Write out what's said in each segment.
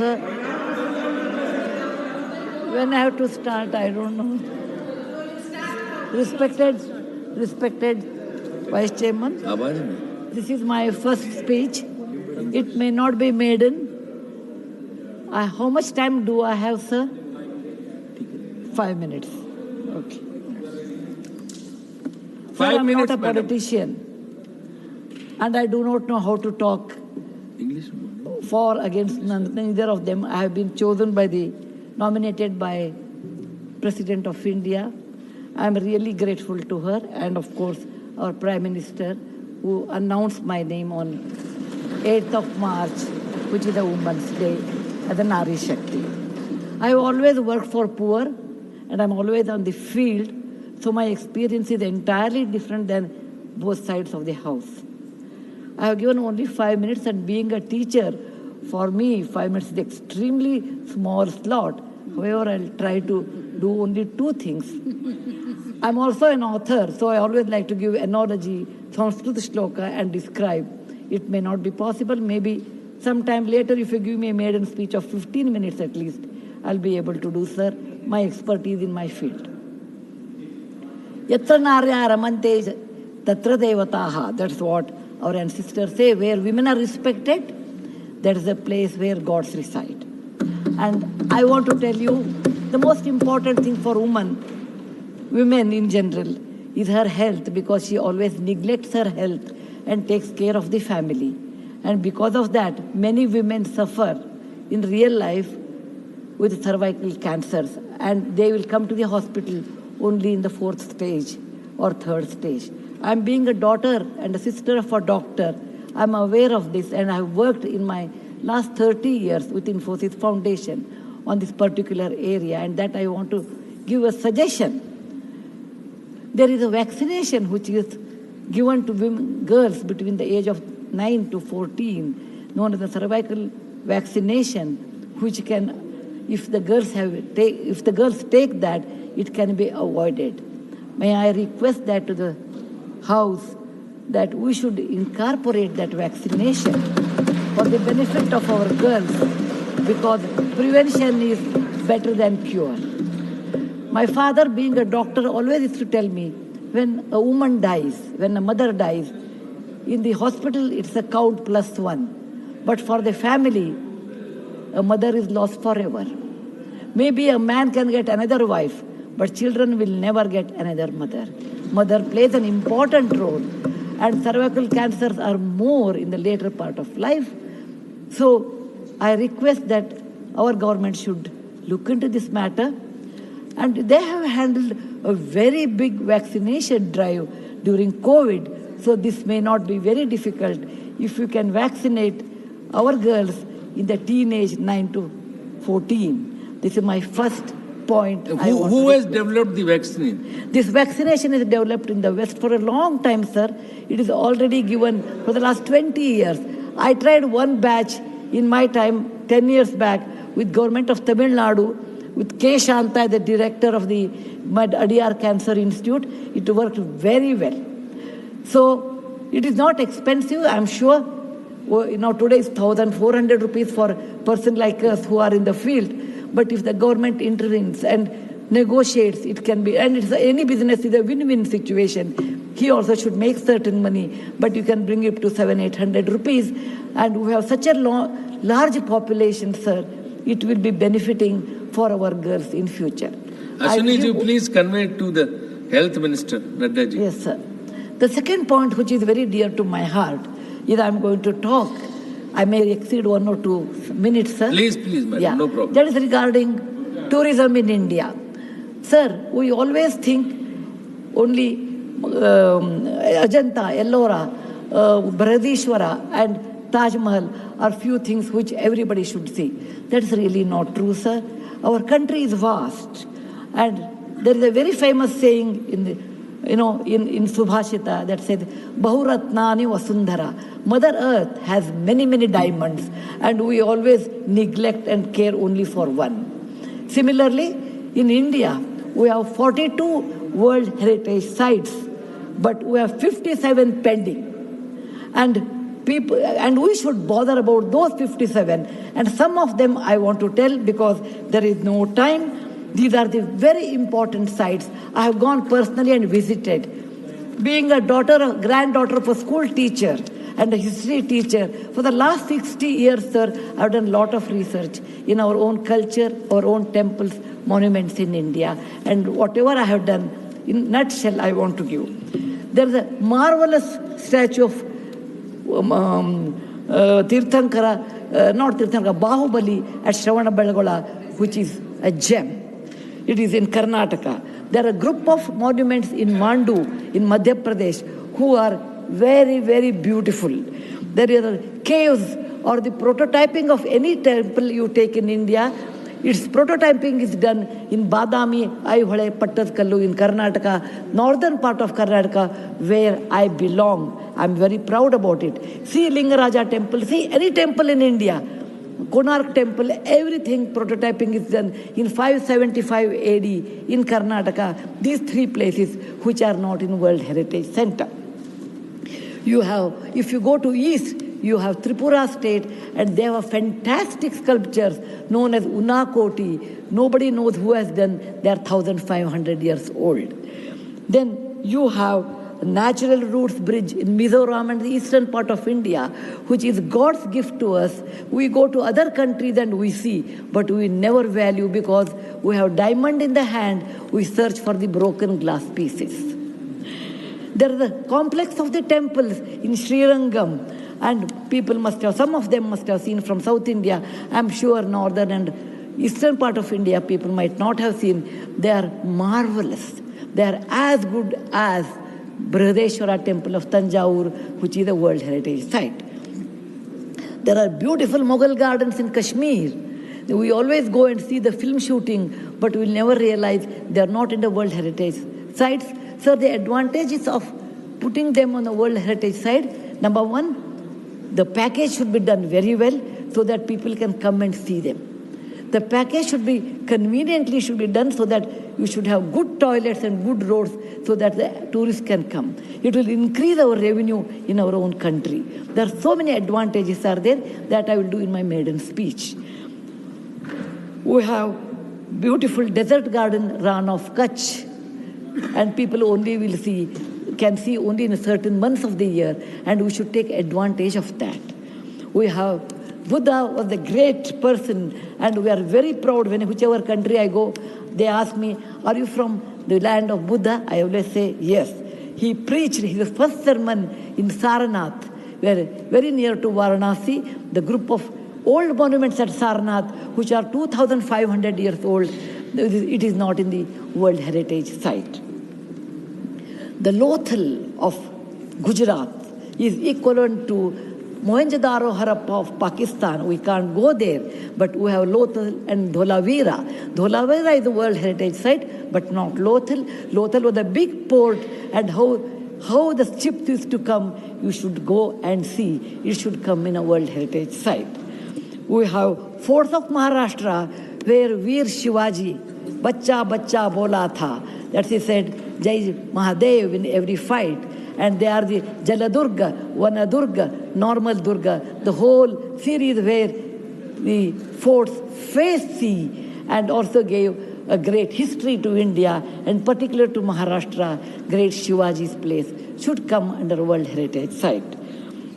sir. When I have to start, I don't know. Respected Vice Chairman, this is my first speech. It may not be maiden. How much time do I have, sir? 5 minutes. Okay. 5 minutes, I'm not a politician, and I do not know how to talk English for against neither of them. I have been nominated by President of India. I am really grateful to her, and of course our Prime Minister, who announced my name on 8th of March, which is a Women's Day, as a Nari Shakti. I have always worked for poor, and I'm always on the field, so my experience is entirely different than both sides of the house. I have given only 5 minutes, and being a teacher, for me, 5 minutes is extremely small slot. However, I'll try to do only 2 things. I'm also an author, so I always like to give analogy, Sanskrit shloka, and describe. It may not be possible. Maybe sometime later, if you give me a maiden speech of 15 minutes at least, I'll be able to do, sir, my expertise in my field. Yatra narya ramante tatra devataha. That's what our ancestors say. Where women are respected, that is a place where gods reside. And I want to tell you, the most important thing for women in general, is her health, because she always neglects her health and takes care of the family. And because of that, many women suffer in real life with cervical cancers, and they will come to the hospital only in the 4th stage or 3rd stage. I'm being a daughter and a sister of a doctor. I'm aware of this, and I've worked in my last 30 years with Infosys Foundation on this particular area, and that I want to give a suggestion. There is a vaccination which is given to girls between the age of 9 to 14, known as the cervical vaccination, which can, if the girls take that, it can be avoided. May I request that to the House, that we should incorporate that vaccination for the benefit of our girls, because prevention is better than cure. My father, being a doctor, always used to tell me, when a woman dies, when a mother dies, in the hospital it's a count +1. But for the family, a mother is lost forever. Maybe a man can get another wife, but children will never get another mother. Mother plays an important role, and cervical cancers are more in the later part of life. So I request that our government should look into this matter. And they have handled a very big vaccination drive during COVID, so this may not be very difficult if you can vaccinate our girls in the teenage 9 to 14. This is my first point. Who has developed the vaccine? This vaccination is developed in the West for a long time, sir. It is already given for the last 20 years. I tried one batch in my time, 10 years back, with government of Tamil Nadu, with K. Shanta, the director of the Adiyar Cancer Institute. It worked very well. So it is not expensive, I'm sure. Today is 1,400 rupees for a person like us who are in the field. But if the government intervenes and negotiates, it can be, and any business is a win-win situation. He also should make certain money, but you can bring it to 700-800 rupees. And we have such a large population, sir, it will be benefiting for our girls in future. Ashwini ji, please convey it to the Health Minister, Nadda ji. Yes, sir. The second point, which is very dear to my heart, is I'm going to talk. I may exceed 1 or 2 minutes, sir. Please, madam, no problem. That is regarding tourism in India. Sir, we always think only Ajanta, Ellora, Brihadishwara and Taj Mahal are few things which everybody should see. That's really not true, sir. Our country is vast, and there is a very famous saying in Subhashita that said, Bahuratnani Vasundhara. Mother Earth has many, many diamonds, and we always neglect and care only for one. Similarly, in India, we have 42 World Heritage Sites, but we have 57 pending. And people, and we should bother about those 57. And some of them I want to tell because there is no time. These are the very important sites I have gone personally and visited. Being a granddaughter of a school teacher and a history teacher, for the last 60 years, sir, I have done a lot of research in our own culture, our own temples, monuments in India, and whatever I have done, in nutshell, I want to give. There is a marvelous statue of Bahubali at Shravanabelagola, which is a gem. It is in Karnataka. There are a group of monuments in Mandu, in Madhya Pradesh, who are very, very beautiful. There are caves or the prototyping of any temple you take in India. Its prototyping is done in Badami, Aivhale, Pattadkallu in Karnataka, northern part of Karnataka, where I belong. I'm very proud about it. See Lingaraja temple, see any temple in India. Konark temple, everything prototyping is done in 575 AD in Karnataka. These three places which are not in World Heritage Center. You have, if you go to east, you have Tripura state, and they have fantastic sculptures known as Unakoti. Nobody knows who has done. They are 1,500 years old. Then you have Natural Roots Bridge in Mizoram and the eastern part of India, which is God's gift to us. We go to other countries and we see, but we never value because we have diamond in the hand, we search for the broken glass pieces. There is a complex of the temples in Srirangam, and people must have, some of them must have seen from South India. I'm sure northern and eastern part of India people might not have seen. They are marvelous. They are as good as Brihadeshwara temple of Tanjavur, which is a World Heritage Site. There are beautiful Mughal gardens in Kashmir. We always go and see the film shooting, but we'll never realize they are not in the World Heritage Sites. So the advantages of putting them on the World Heritage Site, number one, the package should be done very well so that people can come and see them. The package should be conveniently done so that you should have good toilets and good roads so that the tourists can come. It will increase our revenue in our own country. There are so many advantages are there that I will do in my maiden speech. We have beautiful desert garden Ran of Kutch, and people only can see only in certain months of the year, and we should take advantage of that. We have Buddha was a great person, and we are very proud when whichever country I go, they ask me, are you from the land of Buddha? I always say, yes. He preached his first sermon in Sarnath, where very near to Varanasi, the group of old monuments at Sarnath, which are 2,500 years old, it is not in the World Heritage Site. The Lothal of Gujarat is equivalent to Mohenjo-daro Harappa of Pakistan. We can't go there, but we have Lothal and Dholavira. Dholavira is a World Heritage Site, but not Lothal. Lothal was a big port, and how the ships used to come, you should go and see. It should come in a World Heritage Site. We have Forts of Maharashtra, where Veer Shivaji, Bachcha Bachcha Bola Tha, that he said, Jai Mahadev in every fight. And they are the Jaladurga, Vanadurga, Normal Durga, the whole series where the forts faced sea and also gave a great history to India, and particular to Maharashtra, great Shivaji's place should come under World Heritage Site.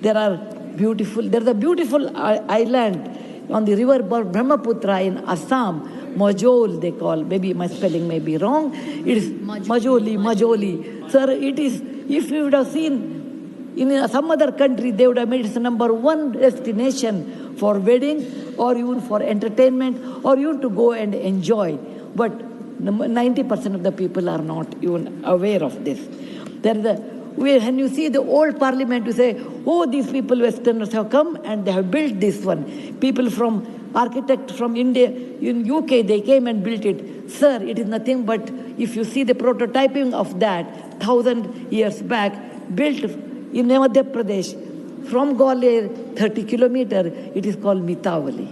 There's a beautiful island on the river Brahmaputra in Assam, Majol they call, maybe my spelling may be wrong. It is Majoli. Sir, it is, if you would have seen in some other country, they would have made it the number one destination for wedding or even for entertainment or even to go and enjoy. But 90% of the people are not even aware of this. When you see the old parliament, you say, oh, these people, Westerners have come and they have built this one. People from architect from India, in UK, they came and built it. Sir, it is nothing but, if you see the prototyping of that 1,000 years back, built in Madhya Pradesh, from Gwalior, 30 kilometers, it is called Mitavali.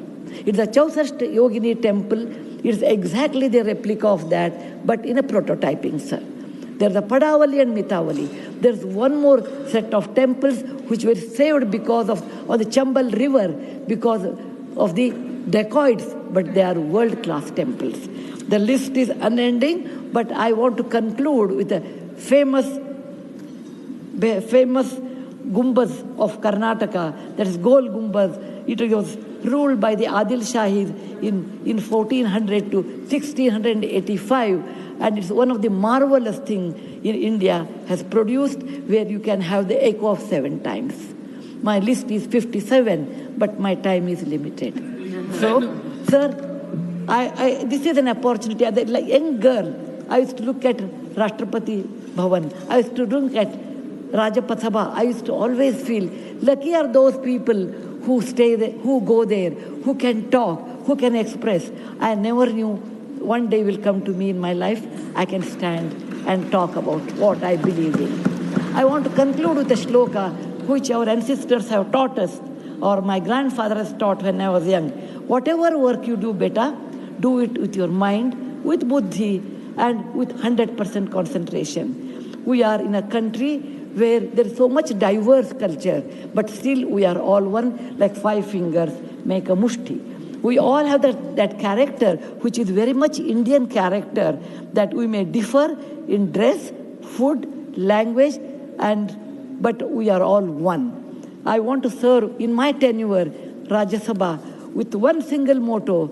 It's a Chausast Yogini temple. It's exactly the replica of that, but in a prototyping, sir. There's the Padavali and Mitavali. There's one more set of temples which were saved because of the Chambal River, because of the dacoits, but they are world-class temples. The list is unending, but I want to conclude with a famous Gumbaz of Karnataka, that is Gol Gumbaz. It was ruled by the Adil Shahis in 1400 to 1685, and it's one of the marvelous things in India has produced, where you can have the echo of 7 times. My list is 57, but my time is limited. So, sir, this is an opportunity. As a young girl, I used to look at Rashtrapati Bhavan. I used to look at Rajpath Sabha. I used to always feel lucky are those people who stay there, who go there, who can talk, who can express. I never knew one day will come to me in my life, I can stand and talk about what I believe in. I want to conclude with a shloka which our ancestors have taught us, or my grandfather has taught when I was young. Whatever work you do, beta, do it with your mind, with buddhi, and with 100% concentration. We are in a country where there is so much diverse culture, but still we are all one, like 5 fingers make a mushti. We all have that character, which is very much Indian character, that we may differ in dress, food, language, but we are all one. I want to serve in my tenure, Rajya Sabha, with one single motto,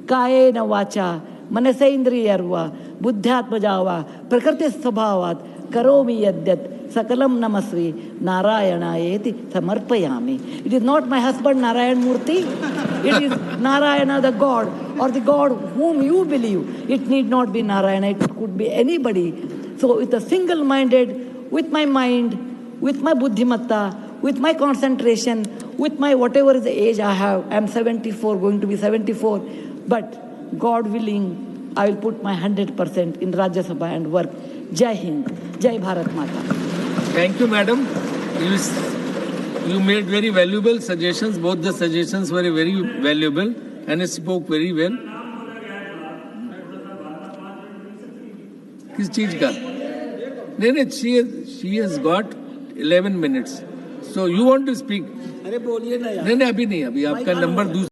Kayena Vacha, Manasaindriyarva, Buddhyatmajava, Prakriti Sabhavat, Karomi Yadyat, Sakalam Namasri, Narayana-yeti Samarpayami. It is not my husband Narayan Murthy. It is Narayana the God, or the God whom you believe. It need not be Narayana, it could be anybody. So with a single-minded, with my mind, with my buddhimatta, with my concentration, with my whatever is the age I have, I am 74, going to be 74, but God willing, I will put my 100% in Rajya Sabha and work. Jai Hind, Jai Bharat Mata. Thank you, madam. You made very valuable suggestions. Both the suggestions were very valuable and spoke very well. किस चीज का? नहीं, she has got 11 minutes. So you want to speak? अरे बोलिए ना यार। नहीं, अभी नहीं, अभी आपका नंबर दूसरा